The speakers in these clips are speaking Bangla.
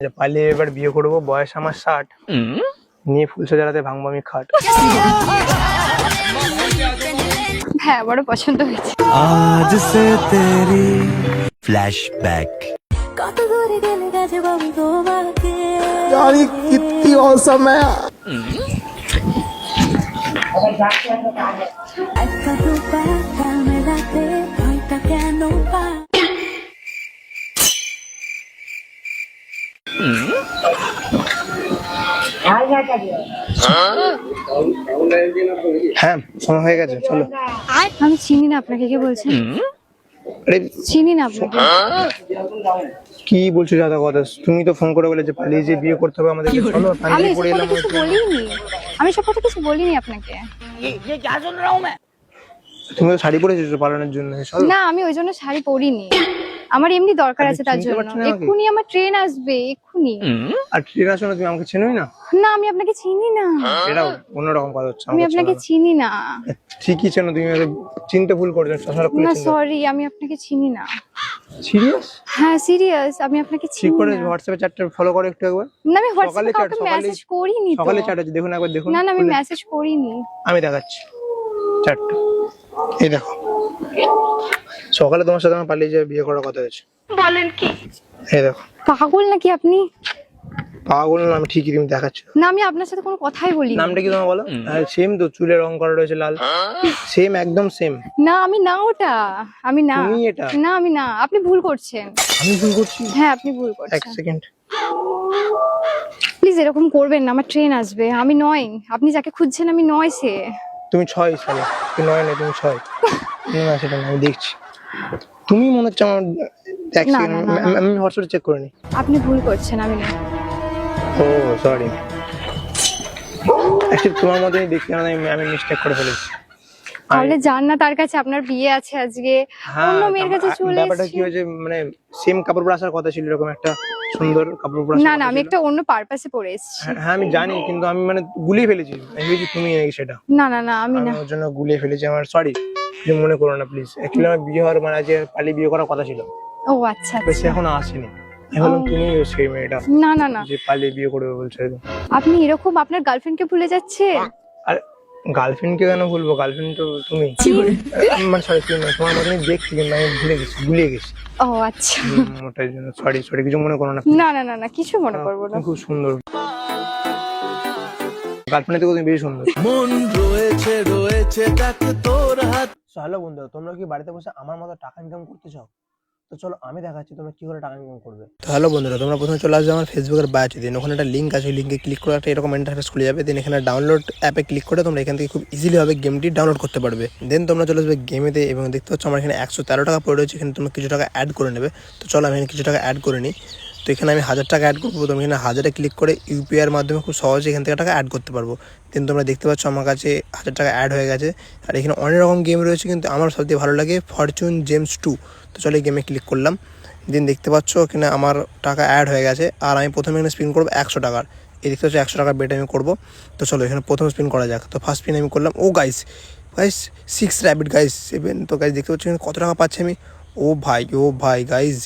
পালিয়ে এবার বিয়ে করবো, বয়স আমার 60, নিয়ে ফুলসজ্জাতে ভাঙবো আমি খাট। হ্যাঁ, বড় পছন্দ হয়েছে। आज से तेरी फ्लैशबैक কত দূরে গেলে গেছে বাবু তোমাকে यार ये कितनी औसम है। একটা দুপাটা মেলাতে ভয়টা কেন পায় হ্যাঁ, সময় হয়ে গেছে, চলো। আমি চিনি না আপনাকে, কে বলছেন? আরে চিনি না আপনাকে। কি বলছো দাদা কথা? তুমি তো ফোন করে বলে যে পালিয়ে যে বিয়ে করতে হবে আমাদের, চলো। আমি আমি এসব পড়ে কথা এলাম। কিছু বলিনি, আমি সব কথা কিছু বলিনি আপনাকে। তুমি তো শাড়ি পরে এসেছো পালানোর জন্য, চলো। না, আমি ওই জন্য শাড়ি পরিনি, আমার এমনি দরকার আছে তার চিনতে জন্য। পারছো না আমাকে? এক্ষুনি আমার ট্রেন আসবে, এক্ষুনি। আর ট্রেন আসো না, তুমি আমাকে চেনোই না। না, আমি আপনাকে চিনি না, এটা অন্যরকম কথা হচ্ছে। আমি আমাকে আপনাকে চেনো না। চিনি না। ঠিকই চেনো তুমি, আমাকে চিনতে ভুল করছো। চশমাটা খুলে না চিনতে। সরি, আমি আপনাকে চিনি না। সিরিয়াস? হ্যাঁ সিরিয়াস, আমি আপনাকে ঠিক চিনি করে না। হোয়াটসঅ্যাপে চ্যাটটা ফলো করো একটু একবার। না, আমি সকালে হোয়াটসঅ্যাপে chat, কাউকে সকালে- মেসেজ করিনি তো। সকালে চ্যাট আছে, দেখুন একবার, দেখুন। না না, আমি খুলে। মেসেজ করিনি। আমি দেখাচ্ছি চ্যাটটা, এই দেখো। সকালে তোমার সাথে আমার পালিয়ে যাবে বিয়ে করার কথা হয়েছে। বলেন কি? এই দেখো। পাগল নাকি আপনি? পাগল না আমি, ঠিকই তুমি দেখাচ্ছি। না, আমি আপনার সাথে কোনো কথাই বলিনি। নামটা কি তোমার বলো? সেম তো, চুলে রং করা রয়েছে লাল, সেম, একদম সেম। না আমি না, ওটা আমি না। তুমি এটা? না আমি না, আপনি ভুল করছেন। আমি ভুল করছি? হ্যাঁ আপনি ভুল এক করছেন। সেকেন্ড। প্লিজ এরকম করবেন না, আমার ট্রেন আসবে। আমি নয়, আপনি যাকে খুঁজছেন আমি নয় সে। তুমি 6 সালে, তুমি 9 না, তুমি 6। না সেটা না, আমি দেখছি। তুমি মনে হচ্ছে আমার। এক না, সেকেন্ড, না, না, না। আমি হোয়াটসঅ্যাপে চেক করে নিই। আপনি ভুল করছেন, আমি না। ও সরি, অ্যাকচুয়ালি তোমার মতোই দেখছি না, আমি মিস্টেক করে ফেলেছি। তাহলে যান না তার কাছে, আপনার বিয়ে আছে আজকে, অন্য মেয়ের কাছে চলে ব্যাপারটা কি এসেছি। হয়েছে, মানে সেম কাপড় পরে আসার কথা ছিল, এরকম একটা সুন্দর কাপড় পরে না আসার না, কথা আমি ছিল। একটা অন্য পারপাসে পড়ে এসেছি। হ্যাঁ আমি জানি, কিন্তু আমি মানে গুলিয়ে ফেলেছি। আমি ভেবেছি তুমি নাকি সেটা। না না না, আমি আমি না। ওর জন্য গুলিয়ে ফেলেছি, আমার সরি। তুমি মনে করো না প্লিজ। অ্যাকচুয়ালি আমার বিয়ে হওয়ার মানে আজকে পালিয়ে বিয়ে করার কথা ছিল, ও আচ্ছা তো সে আচ্ছা। এখনো আসেনি। আমি বললাম ও। তুমি সেই মেয়েটা না না না, যে পালিয়ে বিয়ে করবে বলছে। আপনি এরকম আপনার গার্লফ্রেন্ডকে ভুলে যাচ্ছেন। আর গার্লফ্রেন্ডকে কেন বলবো? গার্লফ্রেন্ড তো তুমি। মানে সরি, তুমি না, তোমার মতনই দেখছি, কিন্তু আমি ভুলে গেছি, গুলিয়ে গেছি। ও আচ্ছা। ওটার জন্য সরি, সরি, কিছু মনে করো না। না না না না, কিছু মনে করবো না। তুমি খুব সুন্দর, গার্লফ্রেন্ড থেকে তুমি বেশি সুন্দর। মন রয়েছে রয়েছে দেখ তোর হাত। হ্যালো বন্ধুরা, তোমরা কি বাড়িতে বসে আমার মতো টাকা ইনকাম করতে চাও? তো চলো আমি দেখাচ্ছি তোমরা কি করে টাকা ইনকাম করবে। তো হ্যালো বন্ধুরা, তোমরা প্রথমে চলে আসবে আমার ফেসবুকের বায়োতে, দিন ওখানে একটা লিঙ্ক আছে, লিঙ্কে ক্লিক করে একটা এরকম ইন্টারফেস খুলে যাবে। দেন এখানে ডাউনলোড অ্যাপে ক্লিক করে তোমরা এখান থেকে খুব ইজিলি ভাবে গেমটি ডাউনলোড করতে পারবে। দেন তোমরা চলে আসবে গেমেতে, এবং দেখতে পাচ্ছ আমার এখানে 113 টাকা পড়ে রয়েছে। এখানে তোমরা কিছু টাকা অ্যাড করে নেবে। তো চলো আমি এখানে কিছু টাকা অ্যাড করে নিই। তো এখানে আমি 1000 টাকা অ্যাড করবো। তুমি এখানে 1000-এ ক্লিক করে ইউপিআইয়ের মাধ্যমে খুব সহজে এখান থেকে টাকা অ্যাড করতে পারবো। দেন তোমরা দেখতে পাচ্ছ আমার কাছে 1000 টাকা অ্যাড হয়ে গেছে। আর এখানে অনেক রকম গেম রয়েছে, কিন্তু আমার সবথেকে ভালো লাগে ফরচুন জেমস 2। তো চলো এই গেমে ক্লিক করলাম। দিন দেখতে পাচ্ছ এখানে আমার টাকা অ্যাড হয়ে গেছে। আর আমি প্রথমে এখানে স্পিন করবো 100 টাকার। এই দেখতে পাচ্ছ 100 টাকার বেট আমি করবো। তো চলো এখানে প্রথম স্পিন করা যাক। তো ফার্স্ট স্পিন আমি করলাম। ও গাইস 6 র্যাবিট গাইস 7। তো গাইস দেখতে পাচ্ছ এখানে কত টাকা পাচ্ছি আমি। ও ভাই গাইস,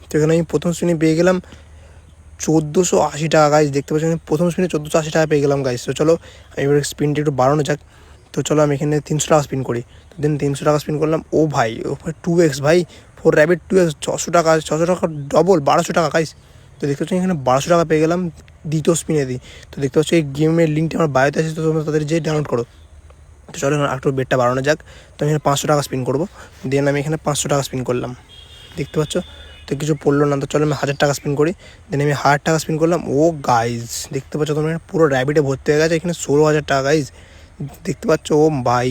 তো এখানে আমি প্রথম স্পিনে পেয়ে গেলাম 1480 টাকা গাইস। দেখতে পাচ্ছি আমি প্রথম স্পিনে 1480 টাকা পেয়ে গেলাম গাইস। তো চলো আমি এবার স্পিনটা একটু বাড়ানো যাক। তো চলো আমি এখানে 300 টাকা স্পিন করি। তো দেন 300 টাকা স্পিন করলাম। ও ভাই 2x ভাই, 4 র্যাবিট 2x, 600 টাকা ডবল 1200 টাকা গাইস। তো দেখতে পাচ্ছি এখানে 1200 টাকা পেয়ে গেলাম দ্বিতীয় স্পিনে দিই। তো দেখতে পাচ্ছি এই গেমের লিঙ্কটি আমার বায়োতে আছে, তো তোমরা তাদের যেয়ে ডাউনলোড করো। তো চলো এখন একটু বেটটা বাড়ানো যাক। তো আমি এখানে 500 টাকা স্পিন করবো। দেন আমি এখানে 500 টাকা স্পিন করলাম। দেখতে পাচ্ছ তো কিছু পড়লো না। তো চলো আমি 1000 টাকা স্পিন করি। দেন আমি 1000 টাকা স্পিন করলাম। ও গাইজ দেখতে পাচ্ছ তোমরা পুরো র্যাবিটে ভর্তি হয়ে গেছে এখানে 16,000 টাকা গাইজ। দেখতে পাচ্ছ ও ভাই,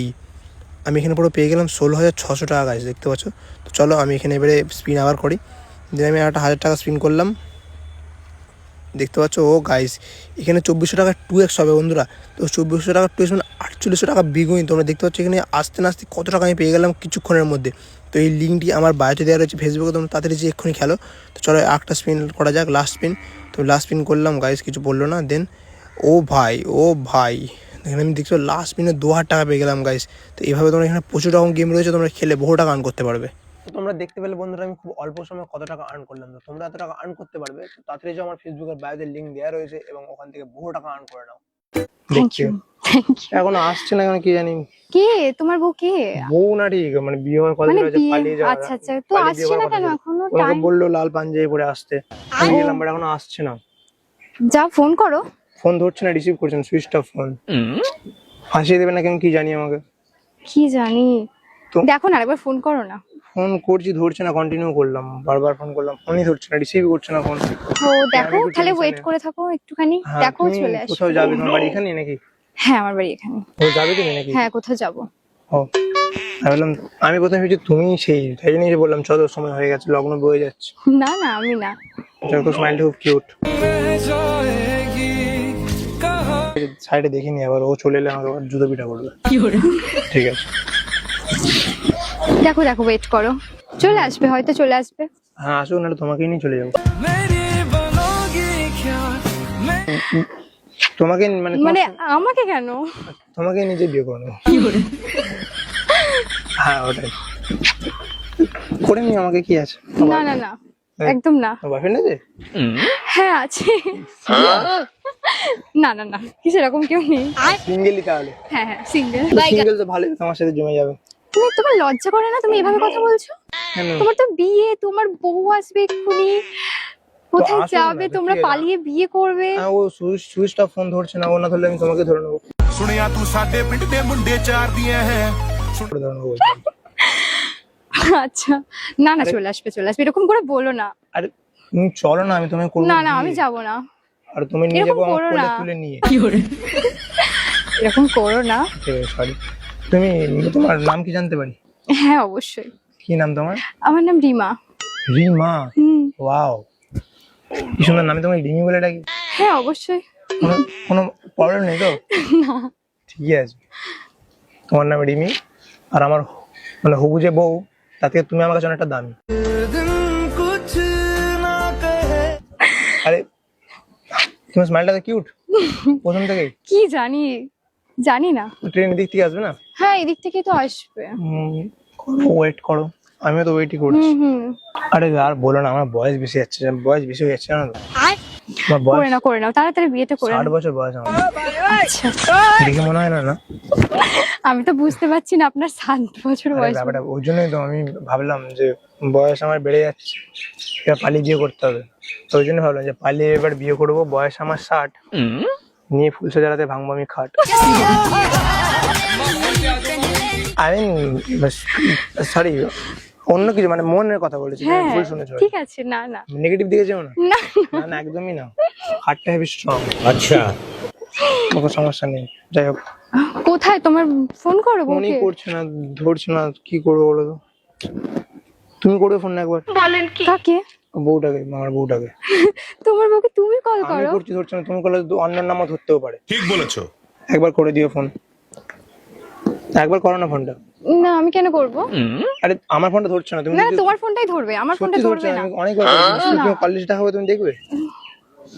আমি এখানে পুরো পেয়ে গেলাম 16,600 টাকা গাইজ। দেখতে পাচ্ছ। তো চলো আমি এখানে এবারে স্পিন আবার করি। দেন আমি একটা 1000 টাকা স্পিন করলাম। দেখতে পাচ্ছ ও গাইস এখানে 2400 টাকা 2x হবে বন্ধুরা। তো 2400 টাকা 2x মানে 4800 টাকা বিগুইন। তোমরা দেখতে পাচ্ছ এখানে আস্তে আস্তে কত টাকা আমি পেয়ে গেলাম কিছুক্ষণের মধ্যে। তো এই লিঙ্কটি আমার বায়োতে দেওয়া রয়েছে ফেসবুকে, তোমরা তাড়াতাড়ি যে এক্ষুনি খেলো। তো চলো একটা স্পিন করা যাক, লাস্ট স্পিন। তো লাস্ট স্পিন করলাম গাইস, কিছু বললো না। দেন ও ভাই এখানে আমি দেখছো লাস্ট স্পিনে 2000 টাকা পেয়ে গেলাম গাইস। তো এইভাবে তোমরা এখানে প্রচুর রকম গেম রয়েছে, তোমরা খেলে বহু টাকা আর্ন করতে পারবে। তো তোমরা দেখতে পেলে বন্ধুরা আমি খুব অল্প সময়ে কত টাকা আর্ন করলাম। তো তোমরা এত টাকা আর্ন করতে পারবে তো তাড়াতাড়ি যে আমার ফেসবুকের বায়োতে লিংক দেওয়া রয়েছে এবং ওখান থেকে বহু টাকা আর্ন করে নাও। Thank you. এখন আসছে না কেন কি জানি। কে তোমার বউ? কে বউ না, ঠিক মানে বিয়ে হওয়ার কথা মানে রয়েছে, বিয়ে? পালিয়ে যাওয়া। আচ্ছা আচ্ছা, তো আসছে না কেন এখনো? ওকে টাইম বললো লাল পাঞ্জাবি পরে আসতে, আমি গেলাম বাট এখনো আসছে না। যা ফোন করো। ফোন ধরছে না, রিসিভ করছেন, সুইচ অফ ফোন। ফাঁসিয়ে দেবে না কেন কি জানি আমাকে। কি জানি, তো- দেখো না আরেকবার ফোন করো না। ফোন করছি ধরছে না, কন্টিনিউ করলাম, বারবার ফোন করলাম, ফোনই ধরছে না, রিসিভ করছে না ফোন। ও দেখো, একটু তাহলে tension ওয়েট এ। করে থাকো একটুখানি, হ্যাঁ, দেখো তুমি চলে আসবে। কোথাও যাবে? তোমার বাড়ি এখানে নাকি? হ্যাঁ আমার বাড়ি এখানে। ও যাবে তুমি নাকি? হ্যাঁ কোথাও যাবো। ও আমি বললাম, আমি প্রথমে ভেবেছি তুমি সেই, তাই জন্যই বললাম চলো, সময় হয়ে গেছে, লগ্ন বয়ে যাচ্ছে। না না আমি না। যত স্মাইলটা খুব কিউট। সাইডে দেখিনি, আবার ও চলে এলে আমাকে আবার জুতো পিটা করবে। ঠিক আছে, দেখো দেখো ওয়েট করো, চলে আসবে, হয়তো চলে আসবে। হ্যাঁ আসুক, নাহলে তোমাকেই নিয়ে চলে যাবো। তোমাকে মানে মানে আমাকে কেন? তোমাকে নিজে বিয়ে করে নেবো। হ্যাঁ ওটাই করে নি, আমাকে কি আছে? না না না, একদম না। বয়ফ্রেন্ড আছে? হ্যাঁ আছে। না না না, কি সেরকম কেউ নেই। সিঙ্গেলই তাহলে? হ্যাঁ হ্যাঁ সিঙ্গেল। সিঙ্গেল তো ভালোই, তোমার সাথে জমে যাবে। তোমার লজ্জা করে না? তুমি এভাবে কথা বলছো। কেন? তোমার তো বিয়ে, তোমার বউ আসবে এক্ষুনি, কোথায় আসুক না, যাবে তো তোমরা? কি হলো? পালিয়ে বিয়ে করবে? হ্যাঁ ও সুইচ অফ ফোন ধরছে না, ও না ধরলে আমি তোমাকে ধরে নেবো। ਸੁਣਿਆ ਤੂੰ ਸਾਡੇ ਪਿੰਡ ਦੇ ਮੁੰਡੇ ਚਾਰ ਦੀਆਂ ਹੈ ধরে নেবো বলছি। আচ্ছা না না, চলে আসবে চলে আসবে, এরকম করে বলো না। আরে তুমি চলো না, আমি তোমাকে করবো না না আমি বিয়ে। যাব না, আর তুমি নিয়ে এরকম যাবো আমার করো কোলে না। তুলে নিয়ে। এরকম করো না। ঠিক আছে সরি। তুমি তোমার নাম কি জানতে পারি? হ্যাঁ অবশ্যই। কি নাম তোমার? আমার নাম রিমা। রিমা? হুম। ওয়াও, কি সুন্দর নাম। তোমাকে রিমি বলে ডাকি? হ্যাঁ অবশ্যই। কোনো প্রবলেম নেই তো? ঠিক আছে, তোমার নাম রিমি, আর আমার মানে হবু যে বউ, তার থেকে তুমি আমার কাছে অনেকটা দামি। ਕੁਛ ਨਾ ਕਹੇ আরে তোমার স্মাইলটা তো কিউট প্রথম থেকেই। কি জানি, জানি না। ট্রেন দিক থেকে আসবে না? হ্যাঁ এদিক থেকেই তো আসবে। ওয়েট করো, আমিও তো ওয়েটই করছি। হুম। আরে আর বলো না, আমার বয়স বেশি যাচ্ছে, বয়স বেশি হয়ে যাচ্ছে না তো? আমার বয়স করে নাও করে নাও, তাড়াতাড়ি বিয়েটা করে 60 নাও। বছর বয়স আমার। আচ্ছা দেখে মনে হয় না? না আমি তো বুঝতে পারছি না আপনার 7 বছর আরে বয়স। ব্যাপারটা ওই জন্যই তো আমি ভাবলাম যে বয়স আমার বেড়ে যাচ্ছে, এবার পালিয়ে বিয়ে করতে হবে। তো ওই জন্য ভাবলাম যে পালিয়ে এবার বিয়ে করবো, বয়স আমার 60, নিয়ে ফুলসে জ্বালাতে ভাঙবো আমি খাট। আমি সরি, অন্য কিছু মানে মনের কথা বলেছি, হ্যাঁ ভুল শুনেছো। ঠিক আছে, না না নেগেটিভ দিকে যেও না। না। না না একদমই না, হাতটা হেভি স্ট্রং। আচ্ছা কোনো সমস্যা নেই। যাই হোক, কোথায় তোমার? ফোন করো ফোনই বউকে। করছে না, ধরছে না, কি করবো বলো তো? তুমি করবে ফোন না একবার? কাকে? বউটাকে, আমার বউটাকে। তোমার বউকে তুমি কল আমি করো। করছি, ধরছে না। তুমি করলে তো অন্য নামও ধরতেও পারে। ঠিক বলেছো একবার করে দিও ফোন, একবার করো না ফোনটা। না আমি কেন করব? আরে আমার ফোনটা ধরছে না, তুমি না যদি তোমার ফোনটাই ধরবে, আমার ফোনটা সত্যি ধরছে ধরবে না, না। আমি অনেকবার করেছি। তুমি কলেজটা হবে, তুমি দেখবে।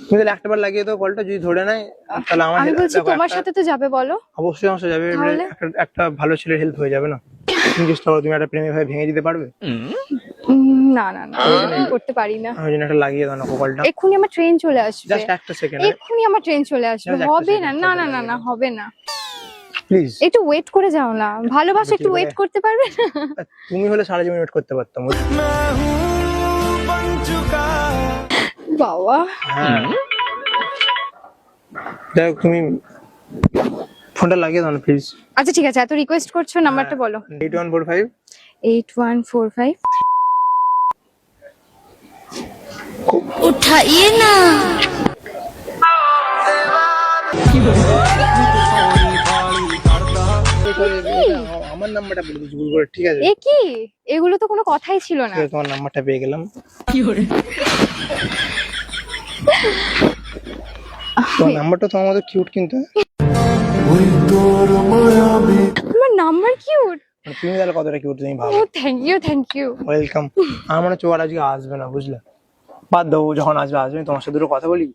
তুমি তাহলে একটাবার লাগিয়ে দাও কলটা, যদি ধরে নেয় তাহলে আমার আমি বলছি দেখো, তোমার একটা- সাথে তো যাবে, বলো। অবশ্যই আমার সাথে যাবে। তাহলে? একটা ভালো ছেলের হেল্প হয়ে যাবে না? তুমি চেষ্টা করো, তুমি একটা প্রেমে ভাই ভেঙে দিতে পারবে? না না না, আমি করতে পারি না। আমি জন্য একটা লাগিয়ে দাও না কলটা, এক্ষুনি আমার ট্রেন চলে আসবে, জাস্ট একটা সেকেন্ড। এক্ষুনি আমার ট্রেন চলে আসবে। Just একটা হবে না, second, না না না না হবে না। প্লিজ। একটু ওয়েট করে যাও না, ভালোবাসা একটু ওয়েট করতে পারবে না? তুমি হলে সারা জীবন ওয়েট করতে পারতাম। मैं हूँ बन चुका বাবা হ্যাঁ যাই হোক, তুমি ফোনটা লাগিয়ে দাও না প্লিজ। আচ্ছা ঠিক আছে, এত রিকোয়েস্ট করছো, নাম্বারটা বলো। 8145 8145। उठाइए ना আমার নাম্বারটা বলে দিচ্ছি ভুল করে, ঠিক আছে? এ কি, এগুলো তো কোনো কথাই ছিল না। ঠিক আছে, তোমার নাম্বারটা পেয়ে গেলাম। তোমার নাম্বারটা তো আমাদের কিউট, কিন্তু वही तोर माया भी তোমার নাম্বার কিউট। মানে তুমি তাহলে কতটা কিউট তুমি ভাবো। ও thank you thank you. Welcome. আমার মনে হচ্ছে ওর আজকে আসবে না, বুঝলে? বাদ দাও, ও যখন আসবে আসবে, তোমার সাথে দুটো কথা বলি।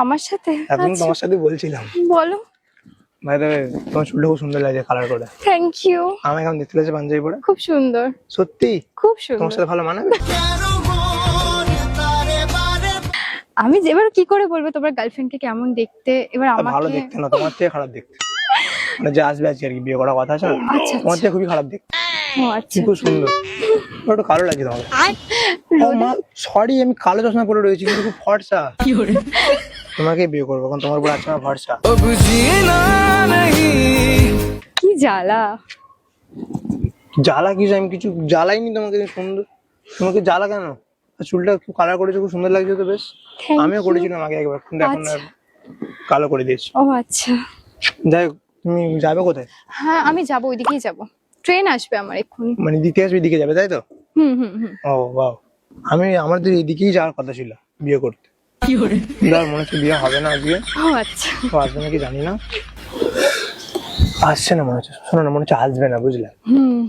আমার সাথে? এখন আচ্ছা, তোমার সাথে বলছিলাম, বলো। ভাই দেবে, তোমার চুলটা খুব সুন্দর লাগছে কালার করে। Thank you. আমি কেমন দেখতে লাগছে পাঞ্জাবি পরে? খুব সুন্দর, সত্যি খুব তোমার সুন্দর। সাথে ভালো মানাবে। আমি এবার কি করে বলবো তোমার গার্লফ্রেন্ডকে কেমন দেখতে? এবার ভালো আমাকে দেখতে না, তোমার থেকে খারাপ দেখতে। মানে যে আসবে আজকে আর কি বিয়ে করার কথা আছে না, আচ্ছা, তোমার থেকে খুবই খারাপ দেখতে। ও আচ্ছা। খুব সুন্দর, একটু কালো লাগছে তোমাকে। সরি আমি কালো চশমা পরে রয়েছি কিন্তু খুব ফর্সা। তোমাকে বিয়ে করবো কারণ তোমার উপর আছে আমার ভরসা। কি জ্বালা। জ্বালা কিছু, আমি কিছু জ্বালাইনি তোমাকে। সুন্দর, তোমাকে জ্বালা কেন? চুলটা খুব কালার করেছো, খুব সুন্দর লাগছে তো বেশ। Thank আমিও you. করেছিলাম আগে একবার, কিন্তু এখন আর আচ্ছা। কালো করে দিয়েছি। ও আচ্ছা। যাই হোক, তুমি যাবে কোথায়? হ্যাঁ আমি যাবো, ওইদিকেই যাবো। ট্রেন আসবে আমার এক্ষুনি। মানে দিকে আসবে, দিকে যাবে তাই তো? হুম হুম হুম। ও বাহ, আমাদের এইদিকেই যাওয়ার কথা ছিল বিয়ে করতে। ধর মনে হচ্ছে বিয়ে হবে না আজকে। ও আচ্ছা। তো আসবে নাকি জানি না, আসছে না মনে হচ্ছে। শোনো না, মনে হচ্ছে আসবে না, বুঝলে? হুম,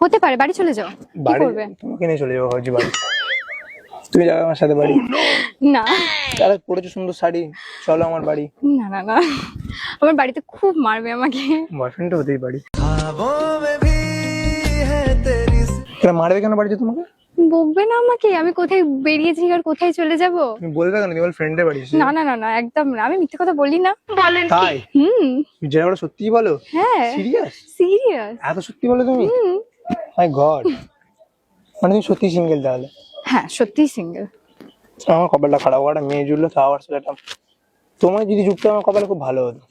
হতে পারে। বাড়ি চলে যাও। কি বাড়ি করবে? তোমাকে নিয়ে চলে যাবো ভাবছি বাড়ি। তুমি যাবে আমার সাথে বাড়ি? না তাহলে পরেছো সুন্দর শাড়ি, চলো আমার বাড়ি। না না না, আমার বাড়িতে খুব মারবে আমাকে। বয়ফ্রেন্ড তো হতেই পারি। ख्वाबों में भी है तेरी কেন মারবে? কেন বাড়িতে তোমাকে? বকবে না আমাকে? আমি কোথায় বেরিয়েছি আর কোথায় চলে যাব? তুমি বলবে কেন তুমি ফ্রেন্ডের বাড়ি এসেছো? না না না না, একদম না। আমি মিথ্যে কথা বলি না। বলেন। তাই? হুম। তুমি যেটা বলো সত্যিই বলো? হ্যাঁ সিরিয়াস? সিরিয়াস। এত সত্যি বলো তুমি? মাই গড, মানে তুমি সত্যি সিঙ্গেল তাহলে? হ্যাঁ সত্যি সিঙ্গেল। আমার কপালটা খারাপ, একটা মেয়ে জুড়লো তাও আর সেটা। তোমার যদি যুক্ত আমার কপালে খুব ভালো হতো।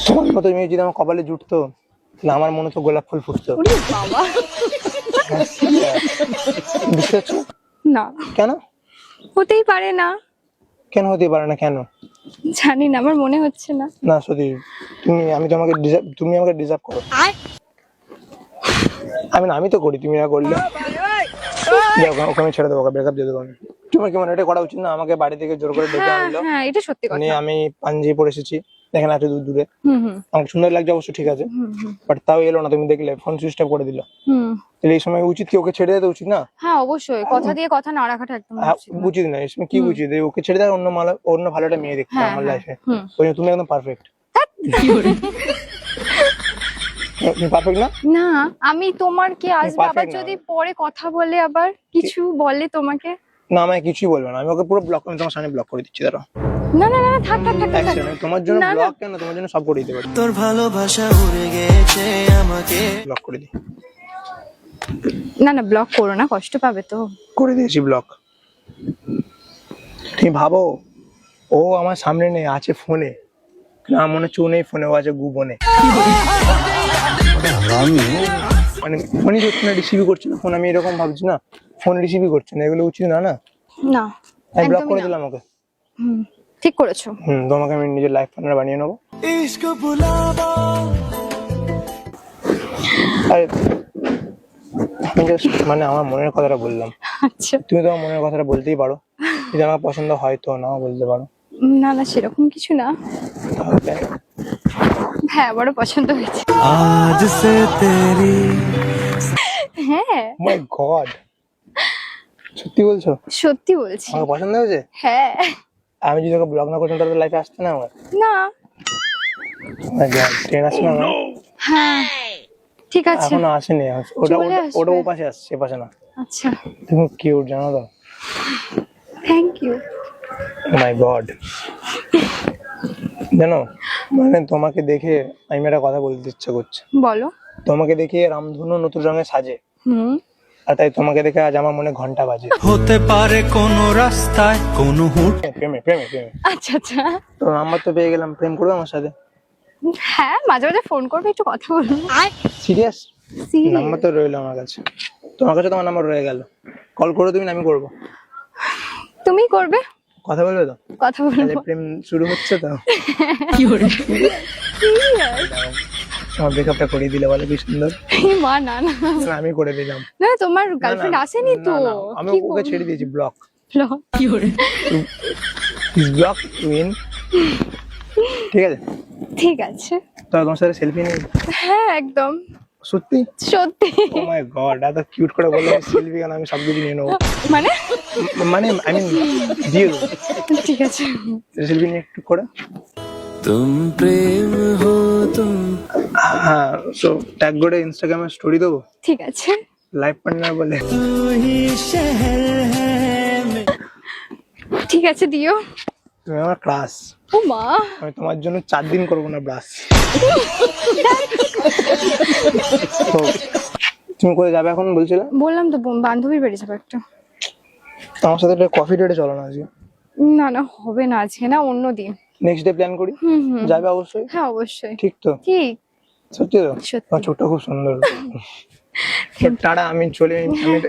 তোমার মতো মেয়ে যদি আমার কপালে জুটতো তাহলে আমার মনে তো গোলাপ ফুল ফুটতো। ওরে বাবা। বুঝতে পারছো? না কেন? হতেই পারে না। কেন হতে পারে না? কেন জানি না, আমার মনে হচ্ছে না। না সত্যি, তুমি আমাকে ডিজার্ভ করো। আমি তো করি, তুমি না করলে। ওকে আমি ছেড়ে দেবো, ব্রেকআপ দিয়ে দেবো আমি। তোমার কি মনে হয় এটা করা উচিত না? আমাকে বাড়ি থেকে জোর করে ডেকে হ্যাঁ আনলো, হ্যাঁ, এটা সত্যি মানে কথা। আমি পাঞ্জাবি পরে এসেছি, দেখেন এত দূর দূরে। হুম হুম আমাকে সুন্দর লাগছে অবশ্য, ঠিক আছে, হুম হুম বাট তাও এলো না। তুমি দেখলে ফোন সুইচ অফ করে দিল। হুম। তাহলে এই সময় উচিত কি ওকে ছেড়ে দেওয়া উচিত না? হ্যাঁ অবশ্যই, কথা দিয়ে কথা না রাখাটা একদম উচিত না। উচিত না। এই সময় কি উচিত? ওকে ছেড়ে দেওয়ার, অন্য ভালো একটা মেয়ে দেখতে হ্যাঁ আমার হ্যাঁ, লাইফে। হুম। তুমি একদম পারফেক্ট। তুমি পারফেক্ট না? না, আমি তোমার কি আসবে আবার perfect না। যদি পরে কথা বলে আবার কিছু বলে তোমাকে? না আমায় কিছুই বলবে না, আমি ওকে পুরো ব্লক, আমি তোমার সামনে ব্লক করে দিচ্ছি। দাঁড়াও না না না না, থাক থাক থাক থাক, এক থাক। সেকেন্ড, তোমার জন্য না, না। ব্লক কেন? তোমার জন্য সব করে দিতে পারি। তোর ভালোবাসা উড়ে গেছে আমাকে ব্লক করে দিই, না না, ব্লক করো না, কষ্ট পাবে তো। করে দিয়েছি ব্লক। তুমি ভাবো ও আমার সামনে নেই, আছে ফোনে। না মনে হচ্ছে ও নেই ফোনে, ও আছে গুবনে। মানে ফোনই করছে না, রিসিভই করছে না ফোন। আমি এরকম ভাবছি না, ফোন রিসিভই করছে না, এগুলো উচিত না। না না আমি ব্লক একদমই করে না। দিলাম ওকে। হুম, ঠিক করেছো। তোমাকে আমি নিজের লাইফ পার্টনার বানিয়ে নেবো। इश्क बुलावा আরে আমি just মানে আমার মনের কথাটা বললাম। আচ্ছা। তুমি তোমার মনের কথাটা বলতেই পারো, যদি আমার পছন্দ হয় তো নাও বলতে পারো। না না, সেরকম কিছু না। তাহলে হ্যাঁ, বড় পছন্দ হয়েছে। आज से तेरी হ্যাঁ মাই গড, সত্যি বলছো? সত্যি বলছি। আমাকে পছন্দ হয়েছে? হ্যাঁ। আমি যদি ওকে ব্লগ না করতাম তাহলে লাইফে আসতে না আমার। না। ট্রেন আসছে না আমার? হ্যাঁ ঠিক আছে। এখনো আসেনি। ওটা চলে আসবে। ওটা ও পাশে আসছে, এ পাশে না। আচ্ছা, তুমি কিউট জানো তো? Thank you. মাই গড, জানো মানে তোমাকে দেখে আমি একটা কথা বলতে ইচ্ছা করছে। বলো। তোমাকে দেখে রামধনু নতুন রঙে সাজে, হুম। আর তাই তোমাকে দেখে আজ আমার মনে ঘন্টা বাজে। होते पारे कोनो रास्ताয় কোনো হুট প্রেমে প্রেমে প্রেমে। আচ্ছা আচ্ছা। তো নাম্বার তো পেয়ে গেলাম, প্রেম করবে আমার সাথে? হ্যাঁ, মাঝে মাঝে ফোন করবে, একটু কথা বলবো। সিরিয়াস? Serious? নাম্বার তো রইলো আমার কাছে, তোমার কাছে তোমার নাম্বার রয়ে গেল। কল করো তুমি না আমি করবো? তুমি করবে, কথা বলবে তো? কথা তাহলে বলবো। প্রেম শুরু হচ্ছে তো। Serious? আমার ব্রেকআপটা করিয়ে দিলে বলে, কি সুন্দর। এই মা, না না না, আমি করে দিলাম। না, তোমার গার্লফ্রেন্ড আসেনি তো? না, না, আমি কি ওকে ছেড়ে দিয়েছি, ব্লক। বলো? Block win. ঠিক আছে, ঠিক আছে। তো তোমার সাথে সেলফি নেই? হ্যাঁ একদম সত্যি? সত্যি। ও মাই গড, এত কিউট করে বললে সেলফি কেন? আমি সব কিছু নিয়ে নেবো। মানে মানে আই মিন দিয়ে দেবো ঠিক আছে। সেলফি নিয়ে একটু করে। तुम प्रेम हो तुम হ্যাঁ, সো ট্যাগ করে ইনস্টাগ্রামে স্টোরি দেবো, ঠিক আছে। লাইভ পার্টনার বলে। तू ही शहर है ঠিক আছে, দিও। তুমি আমার ক্লাস, ও মা, আমি তোমার জন্য 4 দিন করবো না ব্রাশ। তো তুমি কোথায় যাবে এখন বলছিলে? বললাম তো বান্ধবীর বাড়ি যাবো একটা। তো আমার সাথে একটা কফি ডেটে চলো না আজকে। না না, হবে না আজকে, না অন্য দিন। নেক্সট ডে প্ল্যান করি। হুম। যাবে অবশ্যই? হ্যাঁ অবশ্যই। ঠিক তো? ঠিক। সত্যি তো? সত্যি। আমার চোখটা খুব সুন্দর। তো টাটা, আমি চলে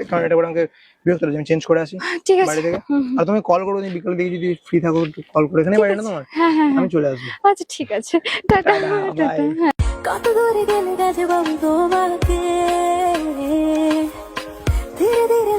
কারণ এটা করে আমাকে বিরক্ত লাগছে, আমি চেঞ্জ করে আসি ঠিক আছে। বাড়ি থেকে। আর তুমি কল করো, তুমি বিকাল দিকে যদি ফ্রি থাকো একটু কল করে, এখানে বাড়ি না তোমার? হ্যাঁ হ্যাঁ আমি চলে আসবো। আচ্ছা ঠিক আছে, টাটা। Tata, tata. bye. হ্যাঁ। কত দূরে গেলে গেছে বাবু তোমাকে ধীরে ধীরে